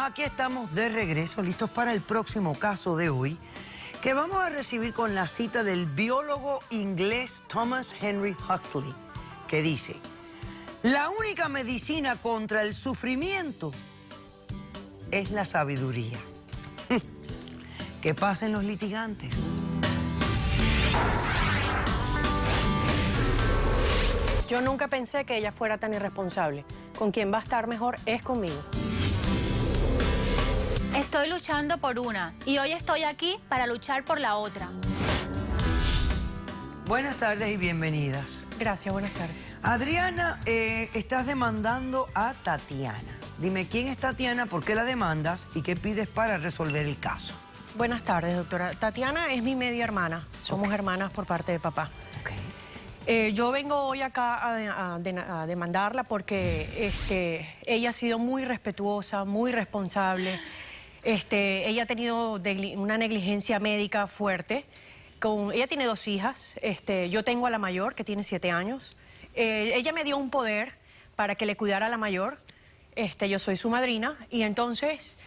aquí estamos de regreso, listos para el próximo caso de hoy, que vamos a recibir con la cita del biólogo inglés Thomas Henry Huxley, que dice: la única medicina contra el sufrimiento es la sabiduría. Que pasen los litigantes. Yo nunca pensé que ella fuera tan irresponsable. Con quien va a estar mejor es conmigo. Estoy luchando por una y hoy estoy aquí para luchar por la otra. Buenas tardes y bienvenidas. Gracias, buenas tardes. Adriana, estás demandando a Tatiana. Dime, ¿quién es Tatiana? ¿Por qué la demandas? ¿Y qué pides para resolver el caso? Buenas tardes, doctora. Tatiana es mi media hermana. Somos hermanas por parte de papá. Yo vengo hoy acá a demandarla porque ella ha sido muy respetuosa, muy responsable. Ella ha tenido una negligencia médica fuerte. Ella tiene 2 hijas. Yo tengo a la mayor, que tiene 7 años. Ella me dio un poder para que le cuidara a la mayor. Yo soy su madrina y entonces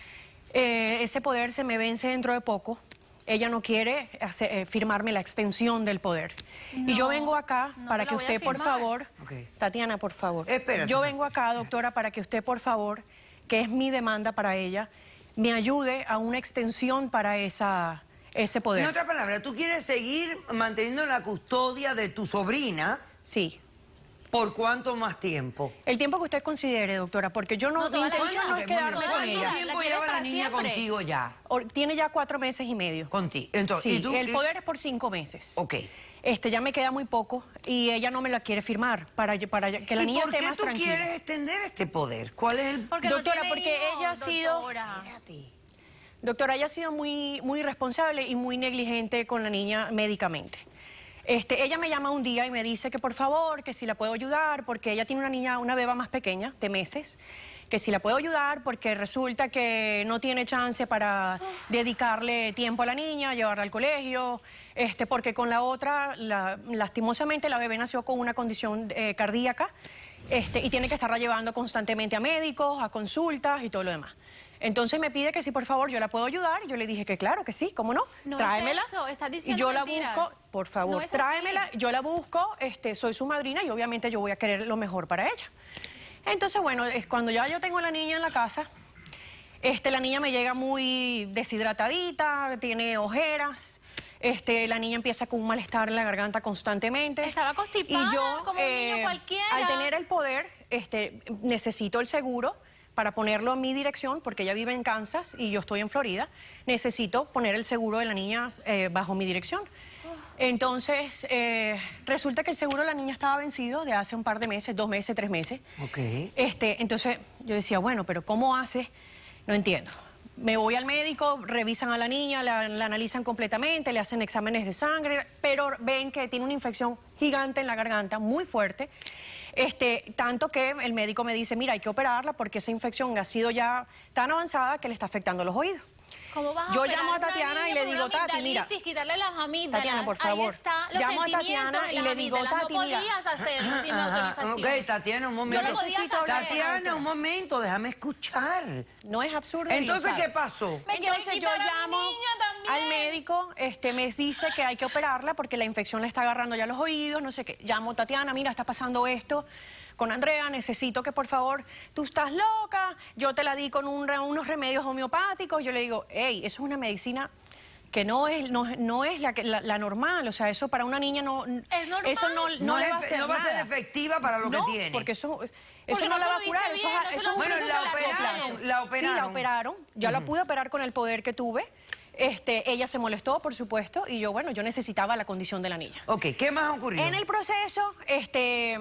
ese poder se me vence dentro de poco. Ella no quiere firmarme la extensión del poder. No, y yo vengo acá para que usted, por favor... Tatiana, por favor. Espérate. Yo vengo acá, doctora, para que usted, por favor, que es mi demanda para ella, me ayude a una extensión para ese poder. En otras palabras, ¿tú quieres seguir manteniendo la custodia de tu sobrina? Sí. ¿Por cuánto más tiempo? El tiempo que usted considere, doctora, porque yo no... Mi intención no es quedarme con ella. ¿Cuánto tiempo lleva la niña contigo ya? Tiene ya 4 meses y medio. Contigo. Entonces, sí, ¿y tú? El poder es por 5 meses. Ok. Ya me queda muy poco y ella no me la quiere firmar para que la niña esté más tranquila. ¿Y por qué tú quieres extender este poder? ¿Cuál es el...? Doctora, porque ella ha sido... Doctora, ella ha sido muy irresponsable y muy negligente con la niña médicamente. Ella me llama un día y me dice que por favor, que si la puedo ayudar, porque ella tiene una beba más pequeña, de meses, que si la puedo ayudar porque resulta que no tiene chance para dedicarle tiempo a la niña, llevarla al colegio, porque con la otra, lastimosamente la bebé nació con una condición cardíaca, y tiene que estarla llevando constantemente a médicos, a consultas y todo lo demás. Entonces me pide que si por favor yo la puedo ayudar y yo le dije que claro, que sí, cómo no, tráemela. Es eso, estás diciendo y yo mentiras. La busco, por favor, no tráemela, así. yo la busco, soy su madrina y obviamente yo voy a querer lo mejor para ella. Entonces bueno, cuando ya yo tengo a la niña en la casa, la niña me llega muy deshidratadita, tiene ojeras. La niña empieza con un malestar en la garganta constantemente. Estaba constipada, y yo, como un niño cualquiera. Al tener el poder, necesito el seguro para ponerlo en mi dirección, porque ella vive en Kansas y yo estoy en Florida. Necesito poner el seguro de la niña bajo mi dirección. Entonces, resulta que el seguro de la niña estaba vencido de hace un par de meses, 2 meses, 3 meses. Ok. Entonces, yo decía, bueno, pero ¿cómo hace? No entiendo. Me voy al médico, revisan a la niña, la analizan completamente, le hacen exámenes de sangre, pero ven que tiene una infección gigante en la garganta, muy fuerte. Tanto que el médico me dice, mira, hay que operarla porque esa infección ha sido ya tan avanzada que le está afectando los oídos. ¿Cómo vas a Yo operar llamo a una Tatiana niña y le con digo, una Tati, mira. quitarle las amígdalas. Tatiana, por favor. Ahí está, los llamo a sentimientos Tatiana de y las le digo, amígdalas. Tati, no mira. podías hacerlo sin mi autorización. Ok, Tatiana, un momento. Yo lo podías hacer. Tatiana, un momento, déjame escuchar. No es absurdo. Entonces, ¿qué pasó? Me quieren Entonces yo quitar a mi llamo niña también. al médico, me dice que hay que operarla porque la infección le está agarrando ya los oídos, no sé qué. Llamo a Tatiana, mira, está pasando esto con Andrea, necesito que por favor, tú estás loca, yo te la di con unos remedios homeopáticos. Yo le digo, hey, eso es una medicina que no es la normal, o sea, eso para una niña no... Es normal. Eso no le va a hacer No va a ser nada. efectiva para lo que tiene. Porque eso Porque no la va a lo curar. viste bien, no se lo Bueno, juro, la eso se operaron, la operaron. Sí, la operaron. Yo la pude operar con el poder que tuve. Ella se molestó, por supuesto, y yo necesitaba la condición de la niña. Ok, ¿qué más ocurrió? En el proceso,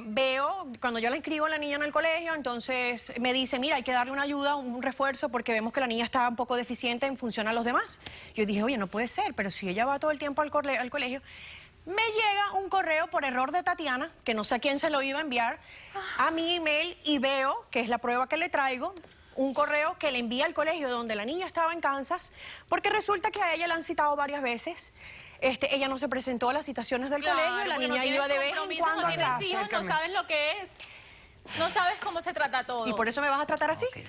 veo, cuando yo la inscribo a la niña en el colegio, entonces me dice, mira, hay que darle una ayuda, un refuerzo, porque vemos que la niña está un poco deficiente en función a los demás. Yo dije, oye, no puede ser, pero si ella va todo el tiempo al colegio... Me llega un correo por error de Tatiana, que no sé a quién se lo iba a enviar, a mi email, y veo, que es la prueba que le traigo, un correo que le envía al colegio donde la niña estaba en Kansas, porque resulta que a ella la han citado varias veces. Ella no se presentó a las citaciones del colegio y la niña iba de vez en cuando a clase. No sabes lo que es. No sabes cómo se trata todo. ¿Y por eso me vas a tratar así? Okay.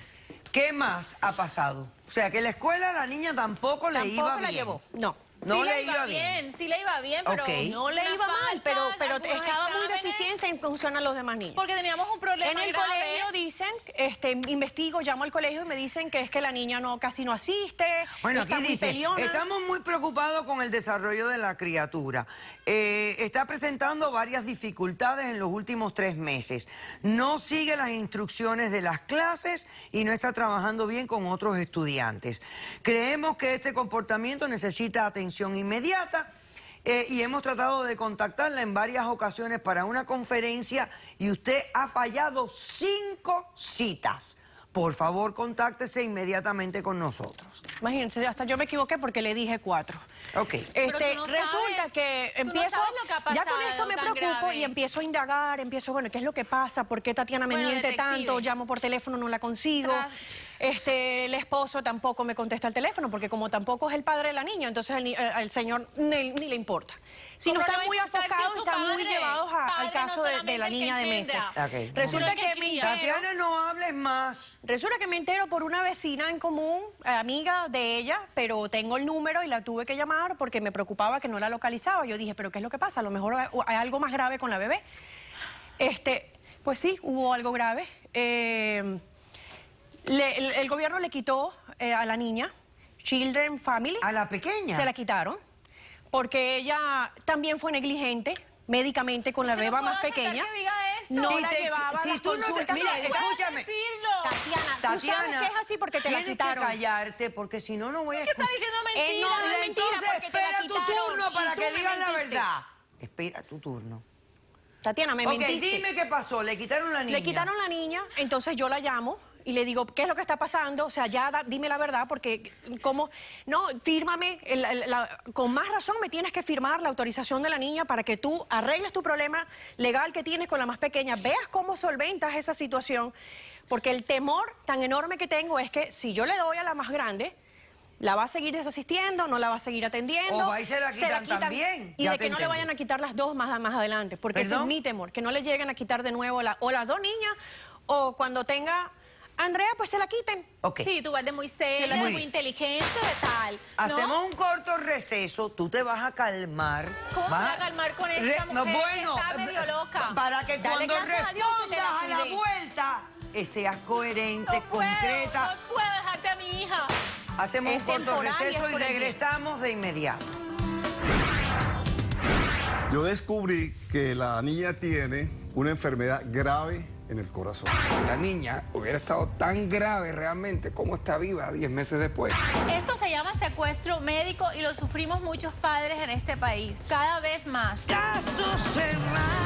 ¿Qué más ha pasado? O sea, que la escuela a la niña tampoco le iba bien. la llevó, no. No sí le iba bien. Sí le iba bien, pero Ok. No le iba mal, pero algunos estaba muy exámenes, deficiente en función a los demás niños. porque teníamos un problema En el grave. colegio dicen, investigo, llamo al colegio y me dicen que es que la niña casi no asiste, Bueno, está aquí muy dice, peleona. estamos muy preocupados con el desarrollo de la criatura. Está presentando varias dificultades en los últimos 3 meses. No sigue las instrucciones de las clases y no está trabajando bien con otros estudiantes. Creemos que este comportamiento necesita atención inmediata. Y hemos tratado de contactarla en varias ocasiones para una conferencia y usted ha fallado 5 citas. Por favor, contáctese inmediatamente con nosotros. Imagínense, hasta yo me equivoqué porque le dije 4. Ok. Pero tú no Resulta sabes, que tú no empiezo, sabes lo que ha ya con pasado esto me tan preocupo grave. y empiezo a indagar, bueno, ¿qué es lo que pasa? ¿Por qué Tatiana me Bueno, miente detective. tanto? Llamo por teléfono, no la consigo. El esposo tampoco me contesta el teléfono porque como tampoco es el padre de la niña, entonces al señor ni le importa. Si no ¿Cómo le están va a muy importar si es enfocados, su están muy padre? llevados al Padre caso no de solamente la el que niña de meses. engendra. Ok, Resulta el que que me cría. entero... Tatiana, no hables más. Resulta que me entero por una vecina en común, amiga de ella, pero tengo el número y la tuve que llamar porque me preocupaba que no la localizaba. Yo dije, ¿pero qué es lo que pasa? A lo mejor hay algo más grave con la bebé. Pues sí, hubo algo grave. El gobierno le quitó a la niña, Children Family. ¿A la pequeña? Se la quitaron, porque ella también fue negligente médicamente con la Yo no beba puedo más aceptar pequeña. que diga esto. No Si la te- llevaba a si las tú no te- consultas mira, médicas. escúchame. decirlo. Tatiana, tú sabes que es así porque te la tienes quitaron. que callarte porque si no, no voy a ¿Qué está escuchar. diciendo mentira? no, es mentira, Entonces, porque te la espera tu quitaron turno y para tú que me digas la mentiste. verdad. Espera tu turno. Tatiana, me Ok, mentiste. dime qué pasó. Le quitaron la niña. Le quitaron la niña, entonces yo la llamo y le digo, ¿qué es lo que está pasando? O sea, ya dime la verdad, porque ¿cómo? No, fírmame, con más razón me tienes que firmar la autorización de la niña para que tú arregles tu problema legal que tienes con la más pequeña, veas cómo solventas esa situación, porque el temor tan enorme que tengo es que si yo le doy a la más grande, la va a seguir desasistiendo, no la va a seguir atendiendo. O va y se la quitan también. Y Ya de te que no le entendí. vayan a quitar las dos más adelante, porque ese es ¿Perdón? mi temor, que no le lleguen a quitar de nuevo o las 2 niñas, o cuando tenga Andrea, pues se la quiten. Ok. Sí, tú vas de muy seria, Muy de bien. muy inteligente, de tal. ¿no? Hacemos un corto receso, tú te vas a calmar. ¿Cómo me vas voy a calmar con esta mujer que está medio loca? Para que Dale cuando gracias a Dios que te la respondas a la cuidé. vuelta, seas coherente, No puedo concreta. dejarte a mi hija. Hacemos Es un corto temporal y receso es y por el bien. regresamos de inmediato. Yo descubrí que la niña tiene una enfermedad grave en el corazón. La niña hubiera estado tan grave realmente como está viva 10 meses después. Esto se llama secuestro médico y lo sufrimos muchos padres en este país, cada vez más. Caso cerrado.